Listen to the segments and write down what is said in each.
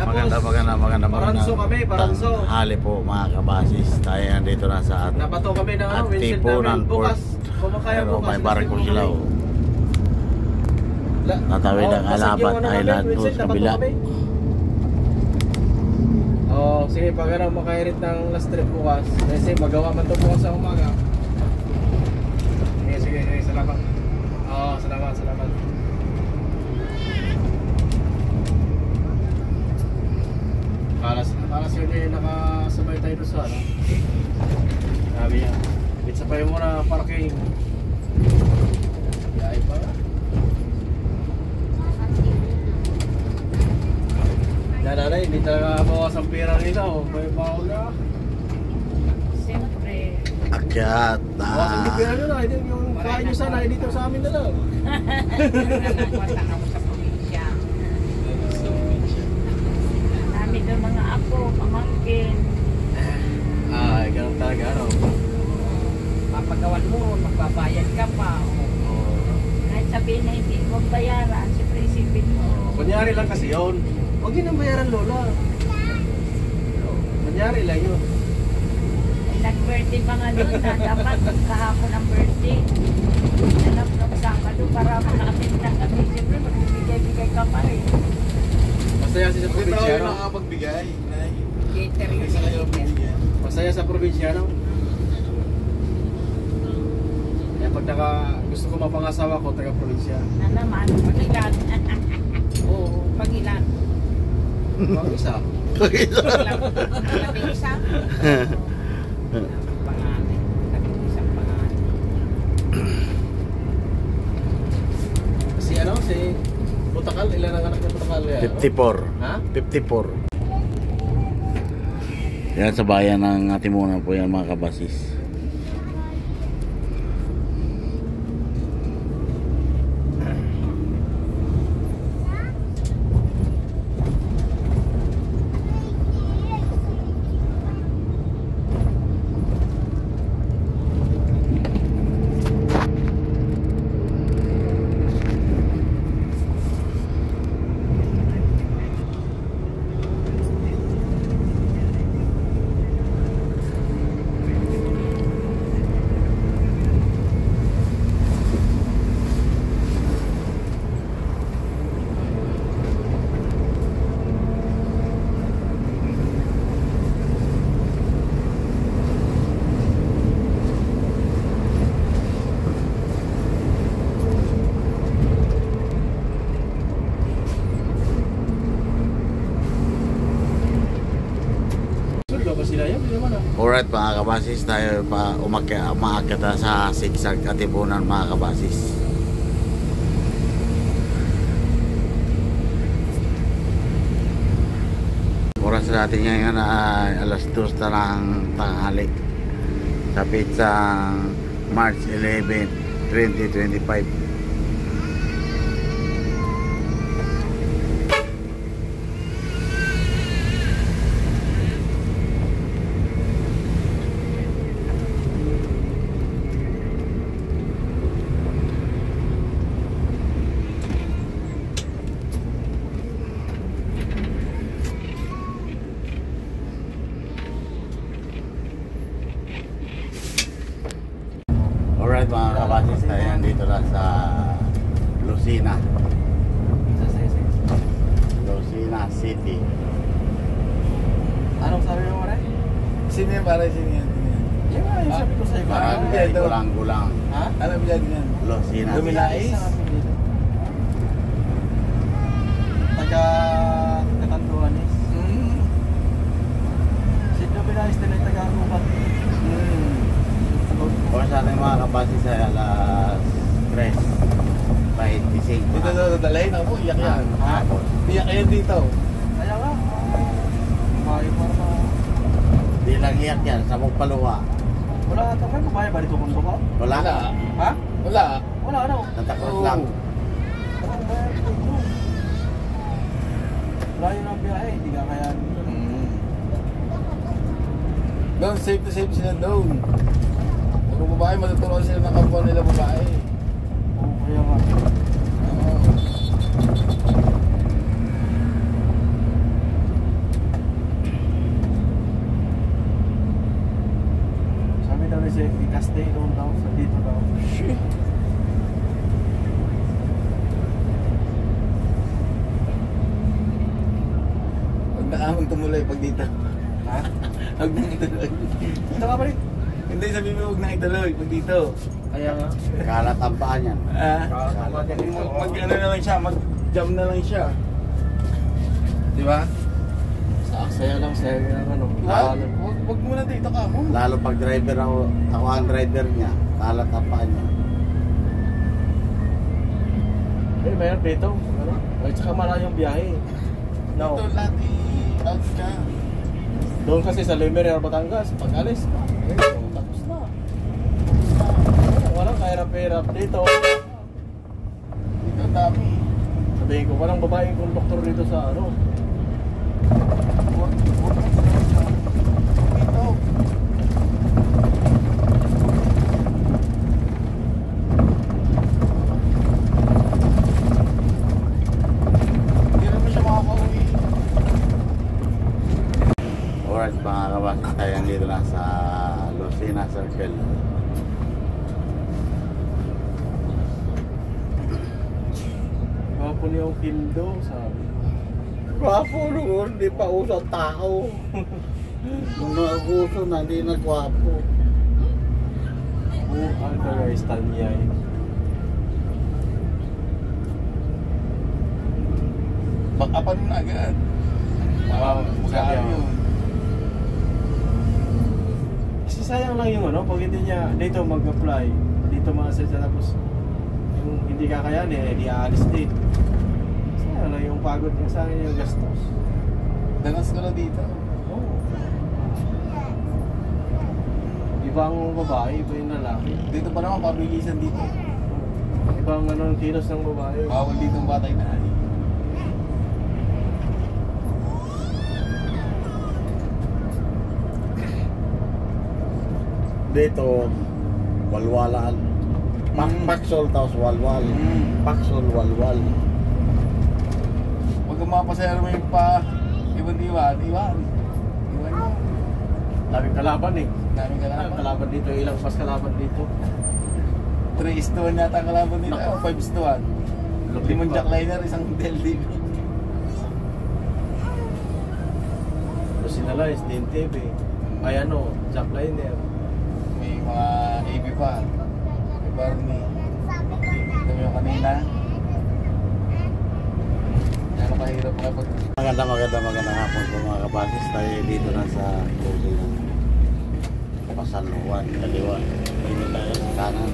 Maganda. Paranso kami, Paranso. Hali po mga kabasis. Tayo nandito na sa Nabato kami ng windshield namin. Bukas, kumakaya pero bukas. may barko sila. Natawid ang Alabat Island doon sa kabila. Sige, pag makairit ng last trip bukas. Kasi magawa man ito bukas sa umaga. Sige, salamat. Salamat. Kalas yun nakasabay tayo doon sa sabi niya, bitsa pa yung muna parking. Yay pa. Nanay, hindi talaga bawas ang pera nila. May bawal na. Siyempre. Akyat na. Bawas ang pera nyo na. Yung kain nyo sana, dito sa amin na lang. Nagwatan ako sa probinsya. Dami doon mga apo, pamangkin. Ganun talaga, ano? Papagawan mo, magbabayad ka pa. Kahit sabihin na hindi mo bayaran, siyempre isipin mo. Kunyari lang kasi yun. Huwag yun ang bayaran, Lola. Kunyari lang yun. Nag-birthday pa nga doon na dapat kahapon ang birthday. Alam nung Sabado para makakapit na kami. Siyempre magbibigay-bigay ka pa rin. Masaya siya sa probinsyano. Nakapagbigay. Cater yun. Masaya sa probinsyano. Kaya pag gusto ko mapangasawa ko, taga-probinsya. Na naman, pag-ilan. Oo. Pag-ilan. Pag-isa. Labing isa? Pangalan. Labing isang pangalan. Si Butakal, ilan ang anak ng Butakal? 54. Ha? 54. Yan sa bayan ng Atimunan po yan mga kabasis. Alright mga kabasis, tayo pa umaakyat sa Sigsag Katipunan mga kabasis. Oras natin ngayon ay alas 2 na ng tanghali sa pitsang March 11, 2025. Alright mga kabasis, tayo nandito na sa Lucena City. Anong sabi mo rin? Sino yan pare? Sino yan? Yan nga yung sabi ko sa'yo. Parang gulang-gulang. Ha? Ano ba yan? Lucena Luminais? Taga-Katanduanes. Si Luminais din ay taga-Rubat. O sa ating mga kabasis ay alas 3:25. Dito dalay na mo, iyak yan. Ha? Iyak yan dito. Kaya nga. Kumayo para pa. Di lang iyak yan, sa Paluwa. Wala ata kayo. Kumayo ba dito kung ba? Wala. Ha? Wala. Wala ano? Natakot lang. Layo ng biyahe. Hindi ka kaya. Doon, safe to safe sila doon. Kung babae, matuturuan sila ng kapwa nila babae. Oo, kaya nga. Nag-stay doon daw, sa dito daw. Shit. Huwag na amang tumuloy pag dito. Ha? Huwag na ituloy. Ito ka pa rin. Hindi, sabihin mo huwag na ituloy pag dito. Kaya nga. Kalat ang paa niyan. Mag ano na lang siya, mag-jump na lang siya. Di ba? Saya lang, saya lang ano. Wag muna dito ka mo. Lalo pag driver ako ang driver niya. Kalat ang paa niya. Eh, mayroon dito. Ano? At saka malayong biyahe. No. Ito lahat out ka. Doon kasi sa Lumiere, Batangas, pag alis, tapos na. Walang kahirap-hirap dito. Dito ang dami. Sabihin ko, walang babaeng konduktor dito sa ano. Huwag na dito. Hindi naman siya makakauwi. Alright mga kabasa, tayo dito lang sa Lucena Circle. Gwapo niya yung Kindo, sabi. Gwapo noon, di pa uso tao. Nung nag-uso na, di na gwapo. Ano ka guys, Tanyay. Bakapan mo na agad. Wow, Magkano sabi ako. yun? Kasi sayang lang yung ano, pag hindi niya dito mag-apply, dito ma-assess siya, tapos yung hindi kakayanin, eh di aalis din. Sayang lang yung pagod niya, sayang yung gastos. Danas ko na dito. Oo. Ibang babae, iba yung lalaki. Dito pa naman, pabilisan dito. Ibang ano, kilos ng babae. Bawal dito ang batay na ay. Dito, walwalan. Paksol tapos walwal. Paksol, walwal. Pag umapasayar mo yung pa, iwan. Iwan mo. Daming kalaban eh. Daming kalaban. Kalaban dito, ilang pas kalaban dito. 3:1 yata ang kalaban nila. Nako. 5:1. Lupit Limang pa. jackliner, isang LDV. Tapos sinala, SDNTV. Ay ano, jackliner. May mga AB pa. May Barney. Ito mo yung kanina. Yan ang kahirap kapag Magandang hapon po mga kabasis. Tayo dito na sa closing ng Pasan Juan, kaliwa. Dito tayo sa kanan.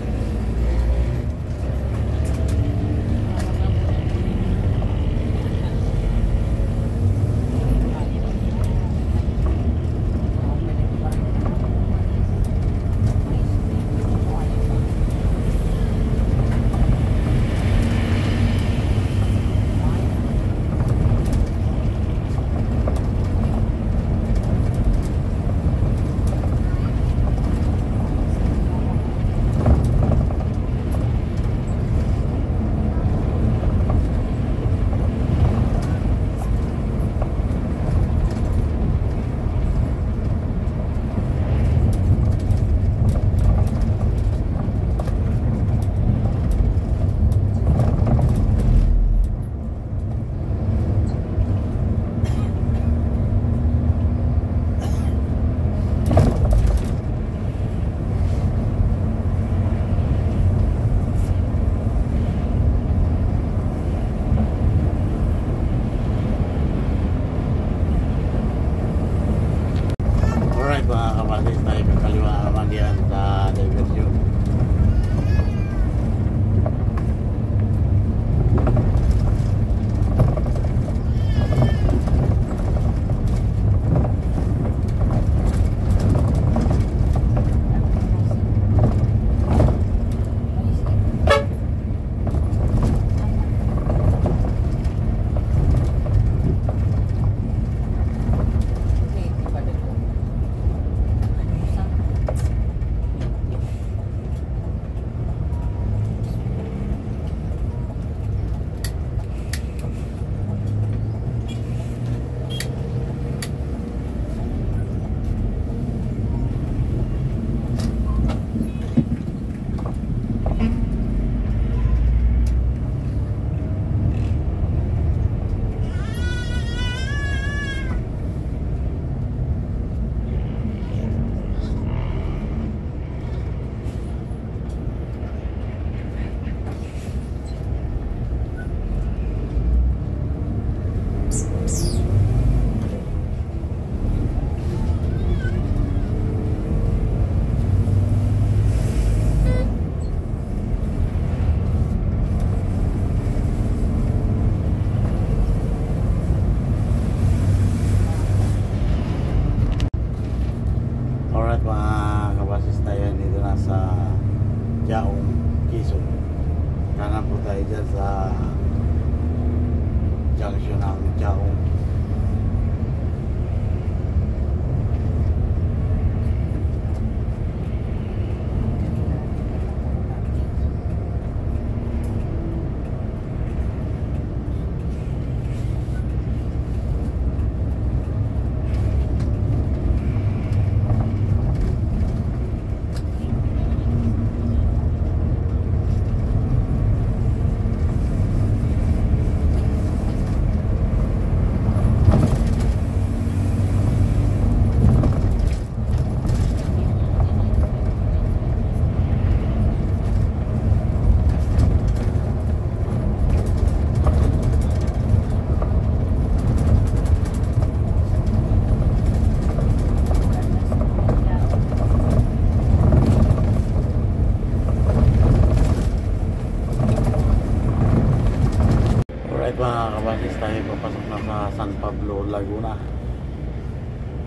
Laguna.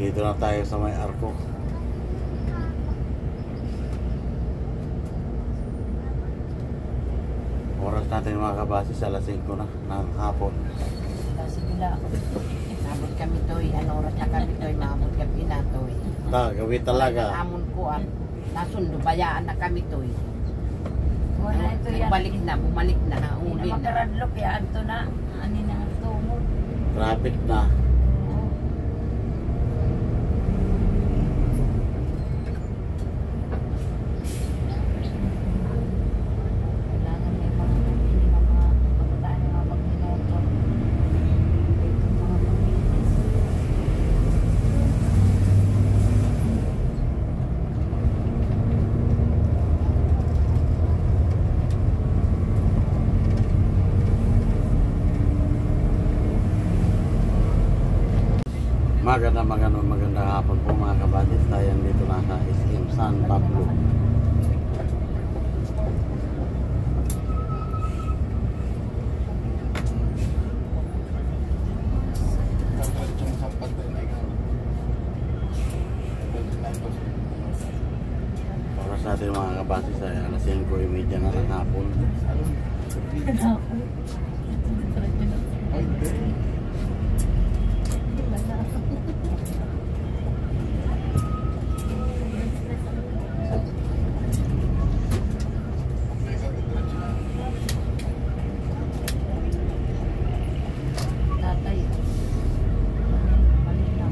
Dito na tayo sa may Arco. Oras natin mga kabase sa alas 5 na ng hapon. Sige lang. Nabot kami to'y, ano oras na kami to'y, maamot kami na to'y. Gabi talaga. Amon ko ang nasundo, bayaan na kami to'y. Wala ito yan. Bumalik na, Hindi uli na na. makaradlok yan. Ito na. Ani na ang tumod. Traffic na. Kailangan may mga hindi mga pagkataan ng mga pag-motor. Ito mga pag-business. Magandang hapon po mga kabadis. Tayo dito na sa SM San Pablo. Yung sampat na ikaw. Oras natin mga kabadis ay alas 5:30 na ng hapon. Ay, hindi. Tatay. Malinaw.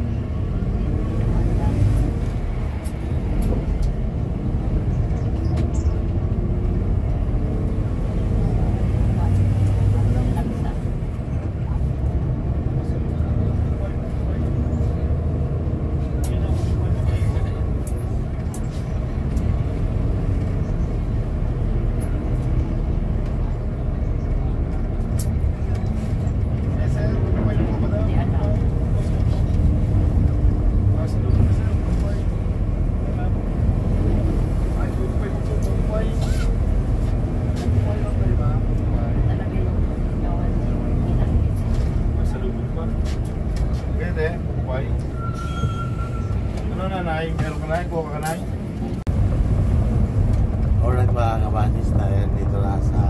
Hindi ano. Talaga yung gawan yung ginagis. Ano nanay? Meron ka na? Kuha ka na? Alright mga kabadis, tayo dito na sa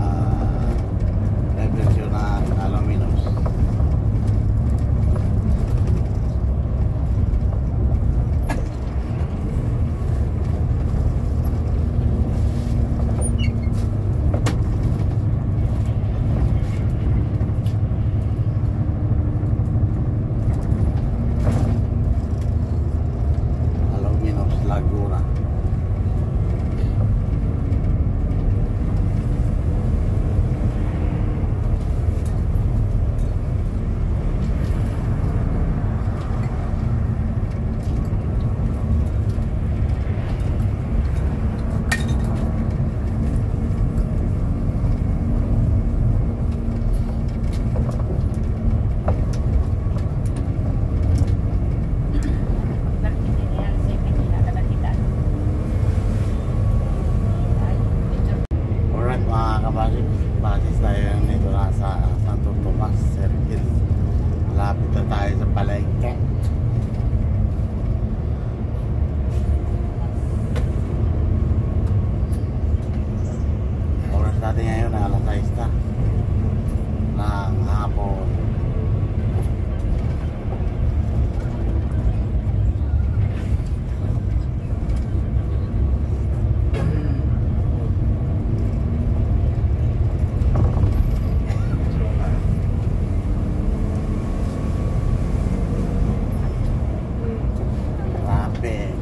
Revolution na Alaminos. Alaminos, Laguna. Alright mga kabadis, basis tayo nito na sa Santo Tomas Circle. Lapit na tayo sa palengke. Oras natin ngayon na alas 6 na ng hapon. Traffic.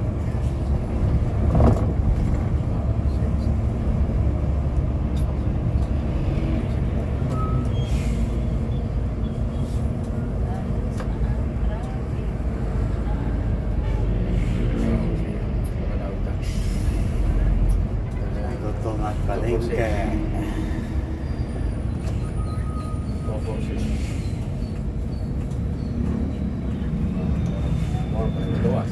Santo Tomas Palengke. Luwas.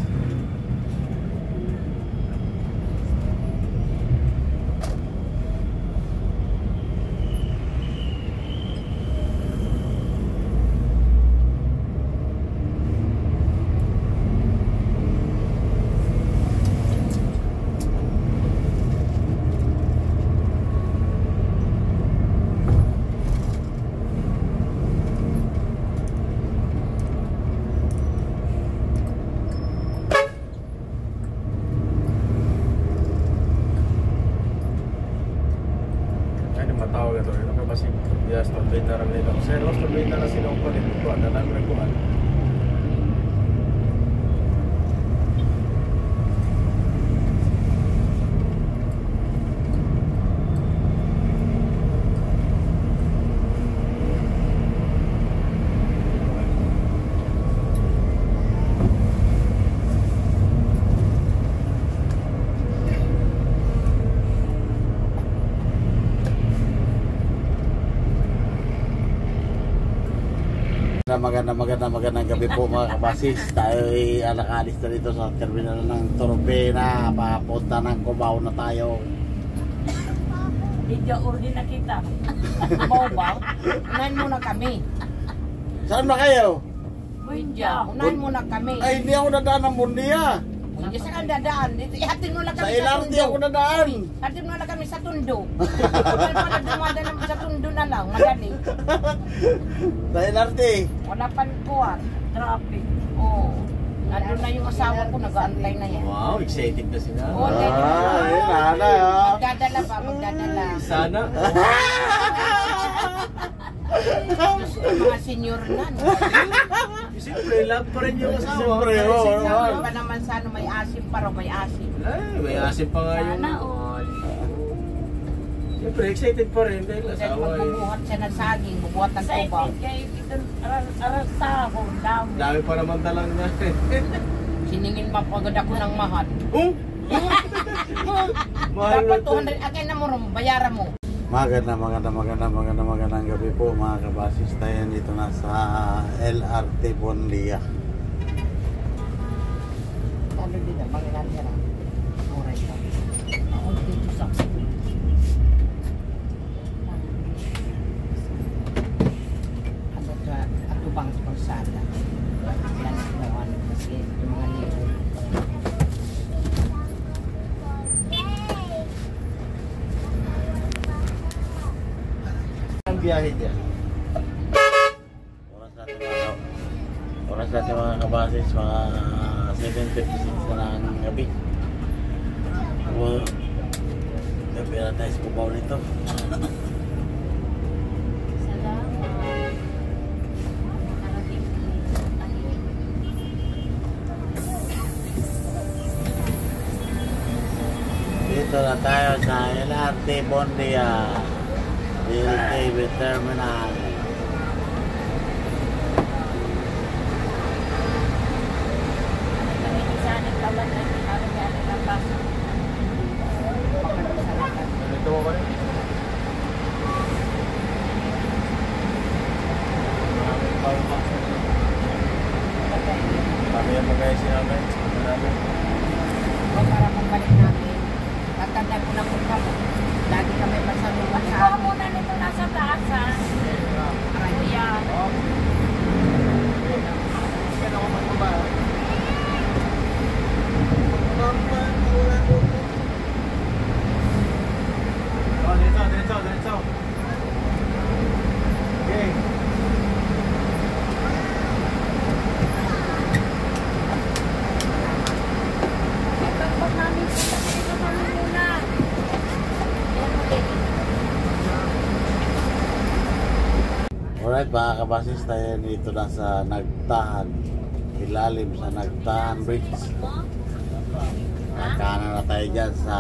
Magandang gabi po mga kabasis. Tayo ay nakalis na dito sa terminal ng Turbina. Papunta ng Cubao na tayo. Hindi ordi na kita. Boba, unahin muna kami. Saan ba kayo? Budya, unahin muna kami. Ay, hindi ako nadaan ng Bundia. Hindi sa dadaan. Dito, ihatid mo lang Sa kami sa LRT Tondo. ako nadaan. Hatid mo lang kami sa Tondo. Wala pala dumadaan naman sa Tondo na lang. Madali. Sa LRT. Wala pang kuwan. Traffic. Oo. Nandun na yung asawa ko, nag-aantay na yan. Wow, excited na sila. Oo, dahil Ayun, nanay ha. magdadala ba? Magdadala. Sana. Mga senior na. No? Siyempre, love pa rin yung asawa. Siyempre, oo. Sabi pa naman sana may asim pa raw, may asim. Ay, may asim pa nga yung... Sana all. Siyempre, excited pa rin dahil Dahil asawa eh. magbubuhat siya ng saging, bubuhat ng Sa tubaw. ipin kayo dito, arasta ako, dami. Dami pa naman talang na. Siningin mapagod ako ng mahal. Oh! Mahal na Dapat to. 200, akin na mo rin, bayaran mo. Magandang gabi po mga kabasis. Tayo dito na sa LRT Bundia. Ano din na, pangilan niya na. Alright ka. Ako dito sa... Ano ka, ato bang parsada? Yan ang gawan kasi yung mga libo. Ang biyahe dyan. Oras natin mga kabasis, mga 7:56 na ng gabi. Gabi na tayo sa Cubao nito. Salamat. Nakarating Dito na tayo sa LRT Bundia. LTV Terminal. kami sa aning kawan na kami yan ang pasok. Ganito mo ba rin? Kami ang magaya sinamay. O para magbalik namin. Tatanda ko na po kami. Lagi kami masaluwa sa Ikaw muna nito nasa taas ha. Ayan. Oh, diretso. Okay. Ito pag namin ito kami muna. Yan ulit. Alright mga kabasis, tayo dito na sa Nagtahan. Ilalim sa Nagtahan Bridge. Kanan na tayo dyan sa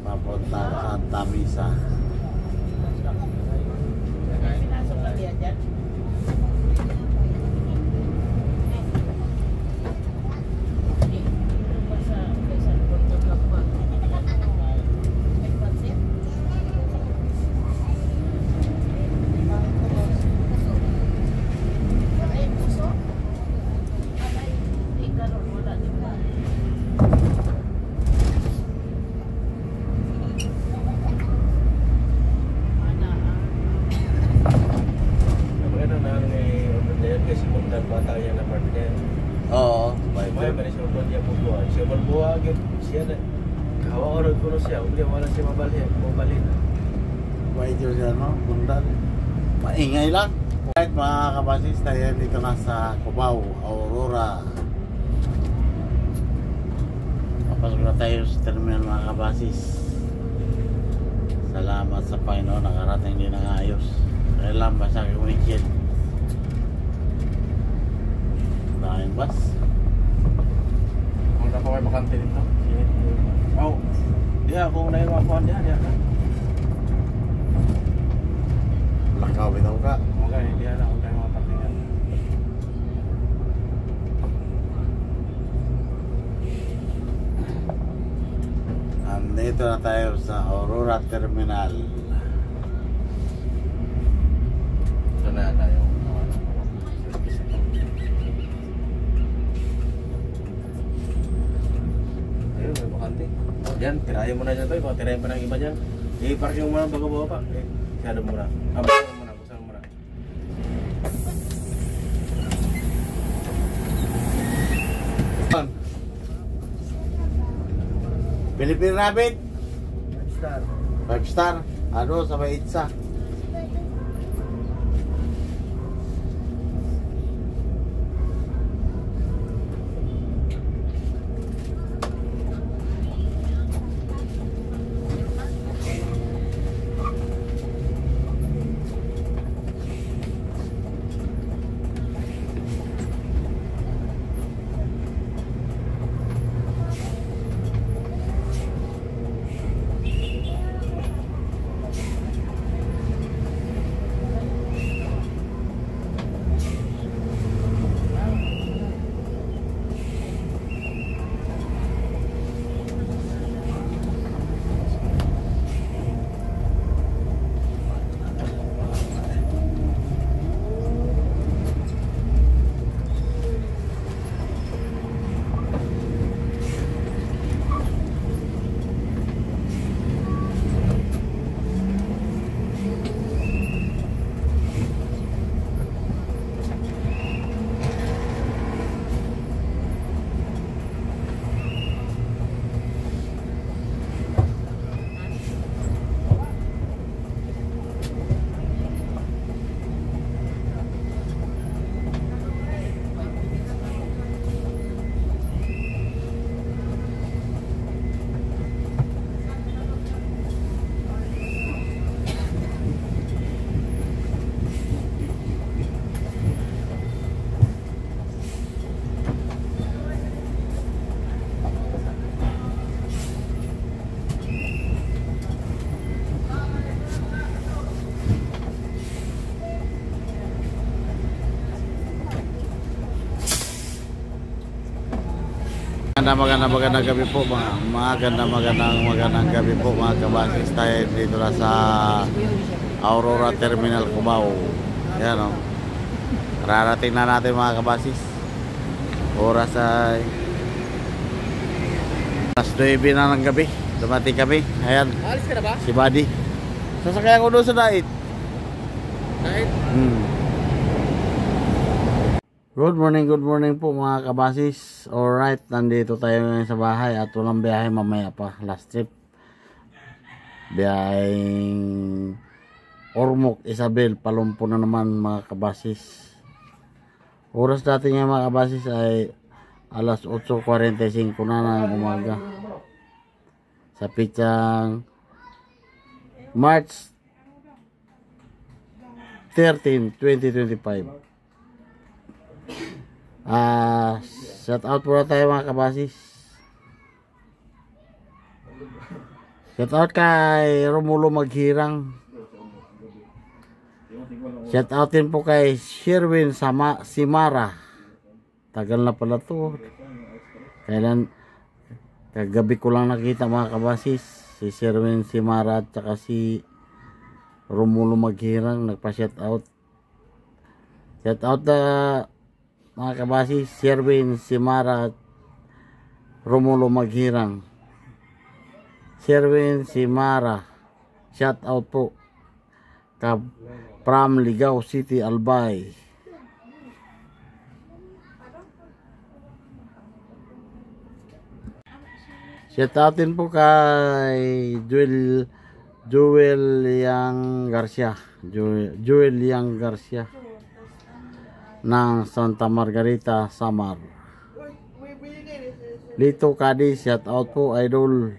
papunta sa Santa Misa. Oo, May Bible. ba siya po niya bubuhay. Siya magbuhay siya na. Kawa ko siya. Uli wala siya mabalhin. Medyo siya, no? Bundal. Maingay lang. Alright mga kabasis, tayo dito na sa Cubao, Aurora. Papasok na tayo sa terminal mga kabasis. Salamat sa Panginoon, nakarating din ng ayos. Kailan ba sa windshield? Daming bus. Kung na po kayo makante dito. Oh. Diya, kung na yung makuha niya. Lakaw bitaw ka. Okay, diya na kung tayo makante niya. Andito na tayo sa Aurora Terminal. Ito na tayo. Yan, tirahin mo na dyan to. Kung tirahin pa ng iba dyan, i-parking mo na bago baba pa. Masyado mura. Buksan mo muna. Philippine Rabbit, Star. 5 star. Ano, sa may itsa. Magandang gabi po magandang gabi po mga kabasis. Tayo dito na sa Aurora Terminal Cubao. Yan o, rarating na natin mga kabasis. Oras ay alas 9 na ng gabi. Dumating kami. Ayan, Alis ka na ba? si Buddy. Sasakay ako doon sa dait. Good morning po mga kabasis. Alright, nandito tayo ngayon sa bahay at walang biyahe mamaya pa. Last trip, biyaheng Ormoc, Isabel, Palumpo na naman mga kabasis. Oras natin ngayon mga kabasis ay alas 8:45 na ng umaga. Sa pitsang March 13, 2025. Shout out po na tayo mga kabasis. Shout out kay Romulo Maghirang. Shout out din po kay Sherwin Simara. Tagal na pala to. Kagabi ko lang nakita mga kabasis. Si Sherwin Simara at saka si Romulo Maghirang nagpa-shout out. Shout out na mga kabasis, Sherwin Simara at Romulo Maghirang. Sherwin Simara, shout out po from Ligao City, Albay. Shout out din po kay Joel Yang Garcia ng Santa Margarita, Samar. Lito Cadiz, shout out po idol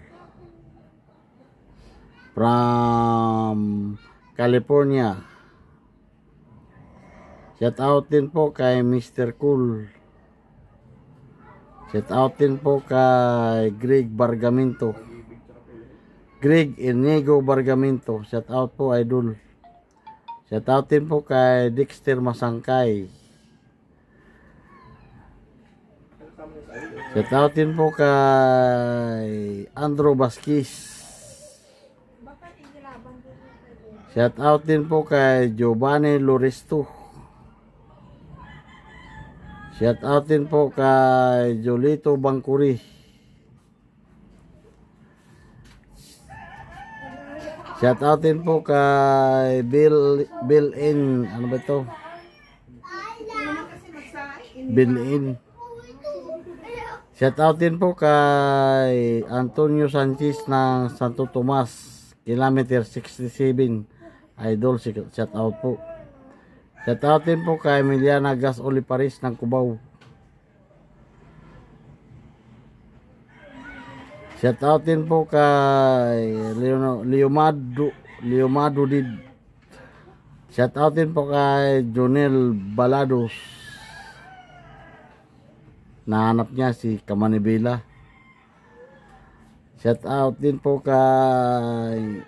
from California. Shout out din po kay Mr. Cool. Shout out din po kay Greg Bargamento. Greg Inigo Bargamento, shout out po idol. Shout out din po kay Dexter Masangkay. Shout out din po kay Andrew Vasquez. Shout out din po kay Giovanni Loresto. Shout out din po kay Jolito Bangkuri. Shout out din po kay Bill In. Ano ba ito? Bill In. Shout out din po kay Antonio Sanchez ng Santo Tomas, kilometer 67. Idol, shout out po. Shout out din po kay Emiliana Gas Oliparis ng Cubao. Shout out din po kay Leomado Did. Shout out din po kay Jonel Balados. Nahanap niya si Kamanibela. Shout out din po kay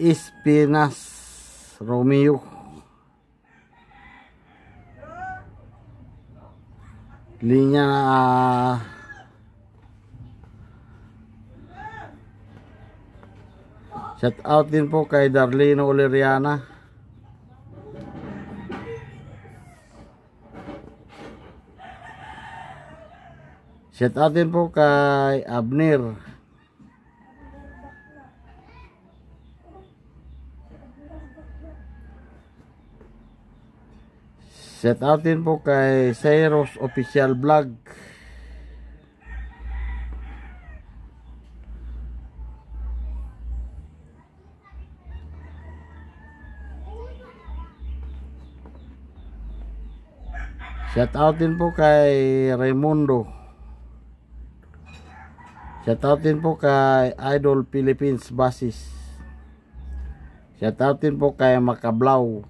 Espinas Romeo. Linya shout out din po kay Darlene Oleriana. Shout out din po kay Abner. Shout out din po kay Cyrus Official Vlog. Shout out din po kay Raimundo. Shout out din po kay Idol Philippines Basis. Shout out din po kay Macablaw.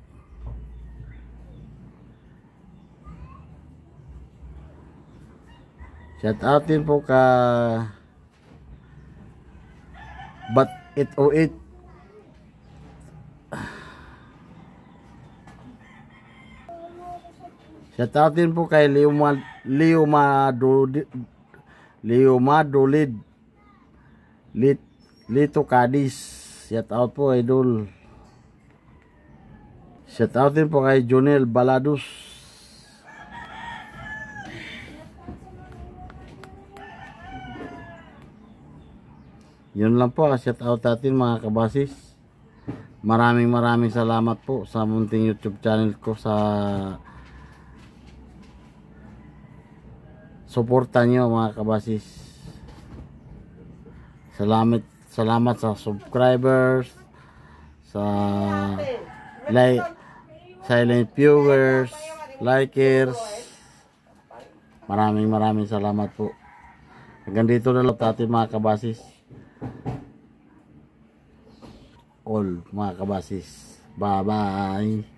Shout out din po kay Bat 808. Shout out din po kay Leomadolid Lito Cadiz. Shout out po idol. Shout out din po kay Jonel Balados. Yun lang po, shout out natin mga kabasis. Maraming salamat po sa munting YouTube channel ko sa suporta nyo mga kabasis. Salamat sa subscribers, sa silent viewers, likers. Maraming salamat po. Hanggang dito na lang natin mga kabasis. All mga kabasis. Bye bye.